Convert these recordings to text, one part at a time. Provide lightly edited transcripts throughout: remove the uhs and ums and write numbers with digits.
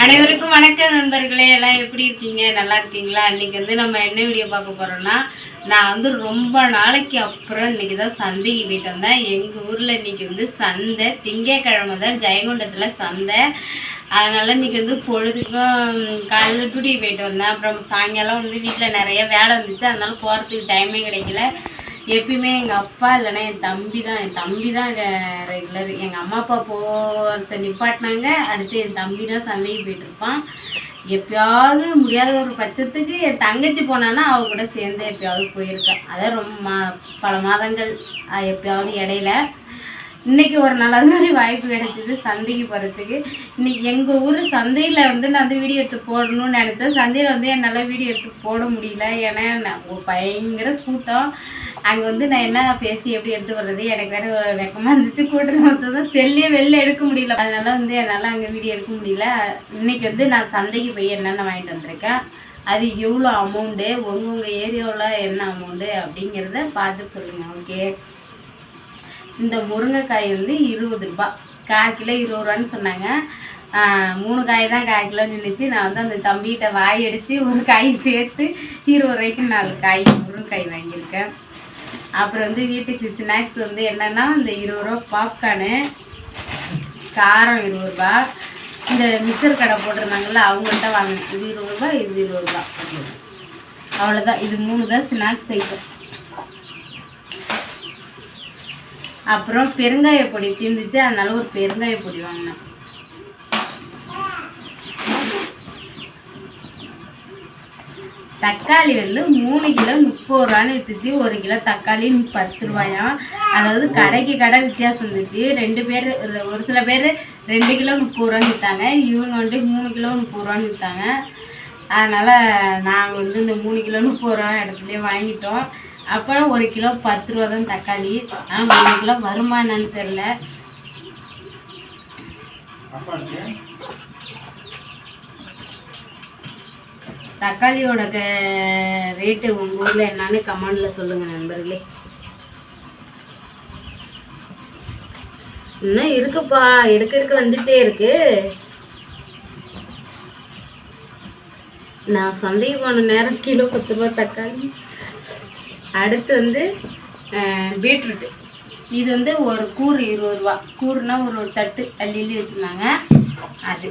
அனைவருக்கும் வணக்கம் நண்பர்களே, எல்லாம் எப்படி இருக்கீங்க? நல்லா இருக்கீங்களா? இன்றைக்கி வந்து நம்ம என்ன வீடியோ பார்க்க போகிறோன்னா, நான் வந்து ரொம்ப நாளைக்கு அப்புறம் இன்றைக்கி தான் சந்தைக்கு போயிட்டு வந்தேன். எங்கள் ஊரில் இன்றைக்கி வந்து சந்தை, திங்கட்கிழமை தான் ஜெயங்கொண்டத்தில் சந்தை. அதனால் இன்றைக்கி வந்து பொழுதுக்கும் காலையில் டூட்டி போயிட்டு வந்தேன். அப்புறம் சாயங்காலம் வந்து வீட்டில் நிறைய வேலை இருந்துச்சு, அதனால போகிறதுக்கு டைமே கிடைக்கல. எப்பயுமே எங்கள் அப்பா இல்லைன்னா என் தம்பி தான் ரெகுலர். எங்கள் அம்மா அப்பா போகிறத நிப்பாட்டினாங்க, அடுத்து என் தம்பி தான் சந்தைக்கு போயிட்டுருப்பான். எப்பயாவது முடியாத ஒரு பட்சத்துக்கு என் தங்கச்சி போனான்னா அவ கூட சேர்ந்து எப்பயாவது போயிருக்கேன். அதான் ரொம்ப பல மாதங்கள் எப்பயாவது இடையில. இன்றைக்கி ஒரு நாள் அது மாதிரி வாய்ப்பு கிடைச்சிது சந்தைக்கு போகிறதுக்கு. இன்றைக்கி எங்கள் ஊர் சந்தையில் வந்து நான் வந்து வீடியோ எடுத்து போடணும்னு நினச்சேன். சந்தையில் வந்து என்னால் வீடியோ எடுத்து போட முடியல, ஏன்னா பயங்கர கூட்டம். அங்கே வந்து நான் என்ன பேசி எப்படி எடுத்து வர்றது, எனக்கு வேறு வெக்கமாக இருந்துச்சு. கூட்டம் மொத்தம் தான் செல்லியே வெளில எடுக்க முடியல, அதனால் வந்து என்னால் அங்கே வீடியோ எடுக்க முடியல. இன்றைக்கி வந்து நான் சந்தைக்கு போய் என்னென்ன வாங்கிட்டு வந்திருக்கேன், அது எவ்வளோ அமௌண்ட்டு, உங்கள் ஏரியாவில் என்ன அமௌண்ட்டு அப்படிங்கிறத பார்த்து சொல்லுங்கள். ஓகே, இந்த முருங்கைக்காய் வந்து 20 ரூபா, 1/4 கிலோ 20 ரூபான்னு சொன்னாங்க. 3 காய் தான் 1/4 கிலோ நின்றுச்சு. நான் வந்து அந்த தம்பிகிட்ட வாய் அடித்து ஒரு காய் சேர்த்து 20 ரூபாய்க்கு 4 காய் முருங்கைக்காய் வாங்கியிருக்கேன். அப்புறம் வந்து வீட்டுக்கு ஸ்நாக்ஸ் வந்து என்னென்னா, இந்த 20 ரூபா பாப்கார்னு, காரம் 20 ரூபா, இந்த மிக்சர் கடை போட்டிருந்தாங்கள்ல அவங்கள்ட்ட வாங்கினேன். இது 20 ரூபா, இது 20 ரூபா, அவ்வளோதான். இது 3 தான் ஸ்நாக்ஸ் ஐட்டம். அப்புறம் பெருங்காய பொடி தீர்ந்துச்சு, அதனால ஒரு பெருங்காய பொடி வாங்கினேன். தக்காளி வந்து 3 கிலோ 30 ரூபான்னு விற்றுச்சு. 1 கிலோ தக்காளி 10 ரூபாயாம். அதாவது கடைக்கு கடை வித்தியாசம் இருந்துச்சு. ஒரு சில பேர் 2 கிலோ 30 ரூபான்னு விற்றாங்க, இவங்க வந்து 3 கிலோ 30 ரூபான்னு விற்றாங்க. அதனால் நாங்கள் வந்து இந்த 3 கிலோ 30 ரூபா இடத்துலையே வாங்கிட்டோம். அப்புறம் 1 கிலோ 10 ரூபா தான் தக்காளி. 3 கிலோ வருமா என்னன்னு தெரியல. தக்காளியோட ரேட்டு உங்கள் ஊரில் என்னன்னு கமெண்டில் சொல்லுங்கள் நண்பர்களே. இன்னும் இருக்குப்பா, எடுக்க வந்துட்டே இருக்கு. நான் சந்தைக்கு போன நேரம் கிலோ 10 ரூபா தக்காளி. அடுத்து வந்து பீட்ரூட்டு, இது வந்து ஒரு கூறு 20 ரூபா. கூறுனா ஒரு தட்டு அள்ளி வச்சுருந்தாங்க. அது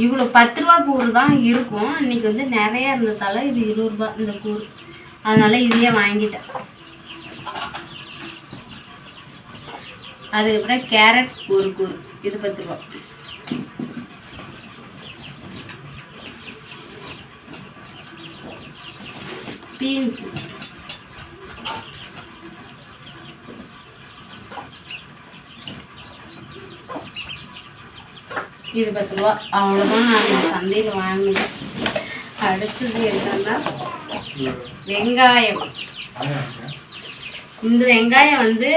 இவ்வளோ 10 ரூபா கூறு தான் இருக்கும். இன்றைக்கி வந்து நிறையா இருந்ததால் இது 20 ரூபா இந்த கூறு, அதனால் இதையே வாங்கிட்டேன். அதுக்கப்புறம் கேரட் ஒரு கூறு, இது 10 ரூபா. பீன்ஸ் இது 10 ரூபா. அவ்வளோதான் நான் சந்தையில் வாங்கினேன். அடுத்தது என்னன்னா வெங்காயம். இந்த வெங்காயம் வந்து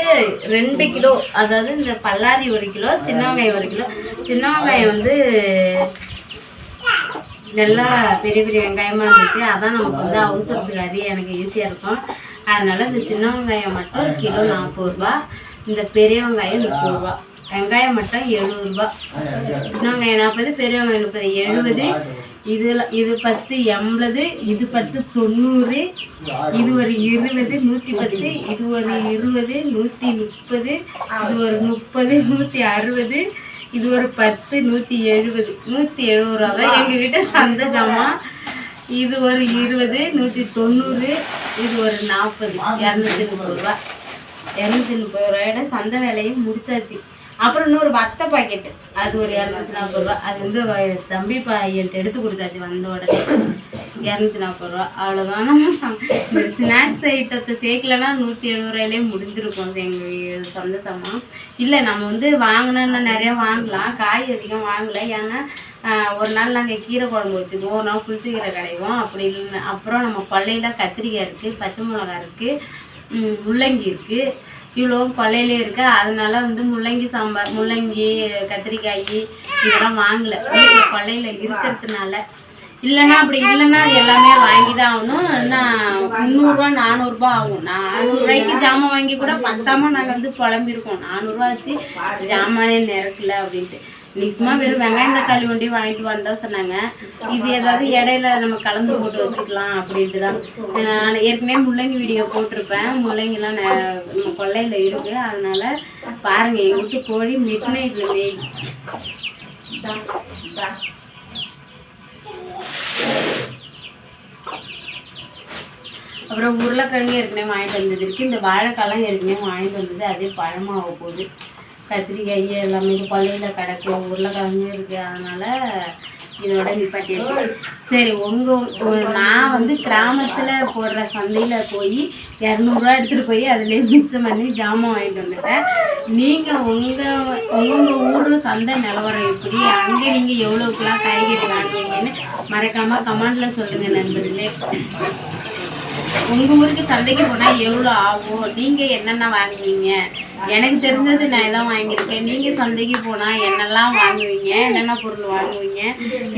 2 கிலோ, அதாவது இந்த பல்லாரி 1 கிலோ, சின்ன வெங்காயம் 1 கிலோ. சின்ன வெங்காயம் வந்து நல்லா பெரிய பெரிய வெங்காயமாக இருந்துச்சு. அதான் நமக்கு வந்து அவசரத்துக்கு அறிய எனக்கு ஈஸியாக இருக்கும். அதனால் இந்த சின்ன வெங்காயம் மட்டும் கிலோ 40 ரூபா, இந்த பெரிய வெங்காயம் 30 ரூபா. வெங்காயம் மட்டும் 70 ரூபா. சின்ன வெங்காயம் 40, பெரிய வெங்காயம் 30, 70. இது 10 80, இது 10 90, இது ஒரு 20 110, இது ஒரு 20 130, இது ஒரு 30 160, இது ஒரு 10 170, 170 ரூபா தான் எங்கள் வீட்டை சந்தை ஜாமான். இது ஒரு 20 190, இது ஒரு 40, 230 ரூபா. 230 ரூபாயோட சந்தை வேலையும் முடிச்சாச்சு. அப்புறம் இன்னொரு வத்த பாக்கெட்டு, அது ஒரு 240 ரூபா. அது வந்து தம்பி பையன்ட்டு எடுத்து கொடுத்தாச்சு வந்த உடனே. 240 ரூபா. அவ்வளோதான். நம்ம இந்த ஸ்நாக்ஸ் ஐட்டத்தை சேர்க்கலன்னா 170 ரூபாயிலே முடிஞ்சிருக்கும் எங்கள் சொந்த சாமான். இல்லை, நம்ம வந்து வாங்கினோன்னா நிறையா வாங்கலாம், காய் அதிகம் வாங்கலை. ஏன்னா ஒரு நாள் நாங்கள் கீரை குழம்பு வச்சுக்குவோம், ஒரு நாள் புளிச்சக்கீரை கிடைக்கும். அப்படி இல்லைன்னு அப்புறம் நம்ம கொல்லையில் கத்திரிக்காய் இருக்குது, பச்சை மிளகா இருக்குது, முள்ளங்கி இருக்குது, இவ்வளோ கொல்லையிலே இருக்குது. அதனால வந்து முள்ளங்கி சாம்பார், முள்ளங்கி கத்திரிக்காய் இதெல்லாம் வாங்கலை. வீட்டில் கொல்லையில் இருக்கிறதுனால இல்லைன்னா அப்படி இல்லைன்னா அது எல்லாமே வாங்கி தான் ஆகணும். ஆனால் 300ரூவா 400ரூபா ஆகும். 400ரூவாய்க்கு ஜாமான் வாங்கி கூட பத்தாமல் நாங்கள் வந்து புலம்பிருக்கோம். 400ரூவா வச்சு ஜாமானே நிறக்கல அப்படின்ட்டு. இன்னைக்கு சும்மா வெறும் வெங்காயம் தக்காளி வண்டி வாங்கிட்டு வந்தோம் சொன்னாங்க. இது ஏதாவது இடையில நம்ம கலந்து போட்டு வச்சுக்கலாம் அப்படின்ட்டு தான். நான் ஏற்கனவே முள்ளங்கி வீடியோ போட்டிருப்பேன். முள்ளங்கிலாம் நம்ம கொல்லையில் இருக்குது. அதனால பாருங்கள், எங்கள் வீட்டு கோழி மிட் நைட்டில் மேய்து. அப்புறம் உருளைக்கிழங்கு ஏற்கனவே வாங்கிட்டு வந்தது இருக்குது. இந்த வாழைக்காலாம் ஏற்கனவே வாங்கிட்டு வந்தது, அதே பழமாக போகுது. கத்திரிக்காய் எல்லாமே கொல்லையில் கிடக்கு, உருளைக்கிழங்கு இருக்குது. அதனால் இதோட நிப்பாட்டியாச்சு. சரி, நான் வந்து கிராமத்தில் போடுற சந்தையில் போய் 200ரூவா எடுத்துகிட்டு போய் அதுலேயே மிக்சம் பண்ணி ஜாமான் வாங்கிட்டு வந்துட்டேன். நீங்கள் உங்கள் ஊர் சந்தை நிலவரம் எப்படி, அங்கே நீங்கள் எவ்வளோக்கெல்லாம் காய்கறி வாங்குவீங்கன்னு மறக்காமல் கமெண்டில் சொல்லுங்கள் நண்பர்களே. உங்கள் ஊருக்கு சந்தைக்கு போனால் எவ்வளோ ஆகும், நீங்கள் என்னென்ன வாங்குவீங்க? எனக்கு தெரிஞ்சது நான் எல்லாம் வாங்கியிருக்கேன். நீங்கள் சந்தைக்கு போனால் என்னெல்லாம் வாங்குவீங்க, என்னென்ன பொருள் வாங்குவீங்க,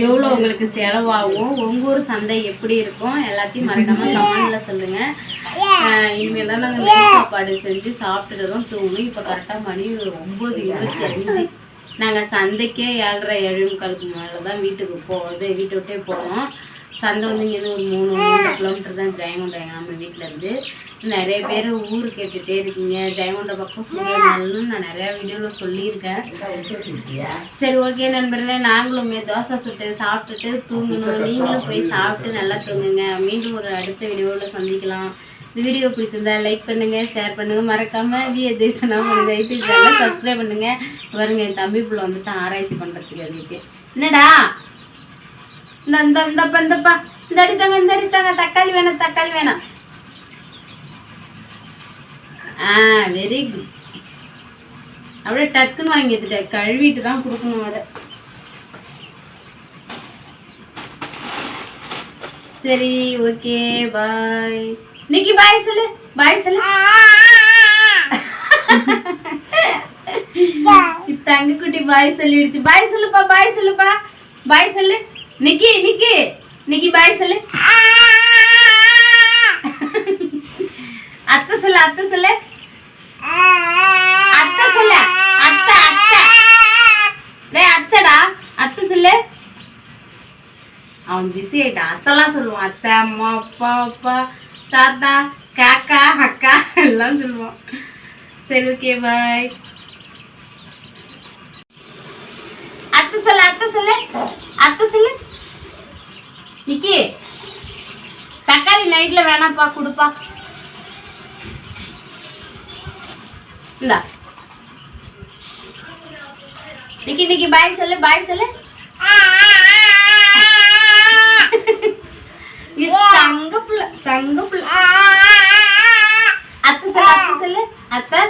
எவ்வளோ உங்களுக்கு செலவாகும், உங்கள் ஊர் சந்தை எப்படி இருக்கும், எல்லாத்தையும் மறக்காமல் கமெண்டில் சொல்லுங்கள். இனிமேல் தான் நாங்கள் நெல் சாப்பாடு செஞ்சு சாப்பிட்டுட்டு தான் தூங்கணும். இப்போ கரெக்டாக மணி 9:25. நாங்கள் சந்தைக்கே 7:30 7:45 மேலே தான் வீட்டை விட்டே போவோம். சந்தை வந்து இங்கேருந்து ஒரு 3 கிலோமீட்டர் தான் ஜெயங்கொண்டம் நம்ம வீட்டிலேருந்து. நிறைய பேர் ஊர் கேட்டுகிட்டே இருக்கீங்க. ஜெயங்கொண்டம் பக்கம் சூரியனாலுன்னு நான் நிறையா வீடியோவில் சொல்லியிருக்கேன். சரி, ஓகே நண்பர்களே, நாங்களுமே தோசை சுட்டு சாப்பிட்டுட்டு தூங்கணும். நீங்களும் போய் சாப்பிட்டு நல்லா தூங்குங்க. மீண்டும் ஒரு அடுத்த வீடியோவில் சந்திக்கலாம். இந்த வீடியோ பிடிச்சிருந்தா லைக் பண்ணுங்கள், ஷேர் பண்ணுங்கள். மறக்காமல் சேனல் சப்ஸ்கிரைப் பண்ணுங்கள். வருங்க, என் தம்பி பிள்ளை வந்துட்டு ஆராய்ச்சி பண்ணுறதுக்கு அதுக்கு. என்னடா இந்தப்பா இந்த அடித்தாங்க தக்காளி வேணாம். Very good. அப்படியே டக்குன்னு வாங்கி வச்சுட்டேன். கழுவிட்டு தான் கொடுக்கணும் அதை. சரி, ஓகே, பாய். இன்னைக்கு பாய் சொல்லு. தங்க குட்டி பாய் சொல்லிடுச்சு. பாய் சொல்லுப்பா. பாய் சொல்லு. நிக்கி பாய் சொல்லு. அத்தை சொல்லு. அத்தைடா, அத்தை சொல்லு. அவன் பிஸி ஆயிட்டான். அத்தெல்லாம் சொல்லுவான். அத்தை, அம்மா, அப்பா, தாத்தா, காக்கா, அக்கா எல்லாம் சொல்லுவான். சரி, ஓகே, பாய். அத்தை சொல்லு. நிக்கி, தக்காளி நைட்ல வேணாப்பா, கொடுப்பா. இந்தா நிக்கி பாய் சொல்லு. இது தங்க புள்ள. அத்தை சொல்லு. அத்தை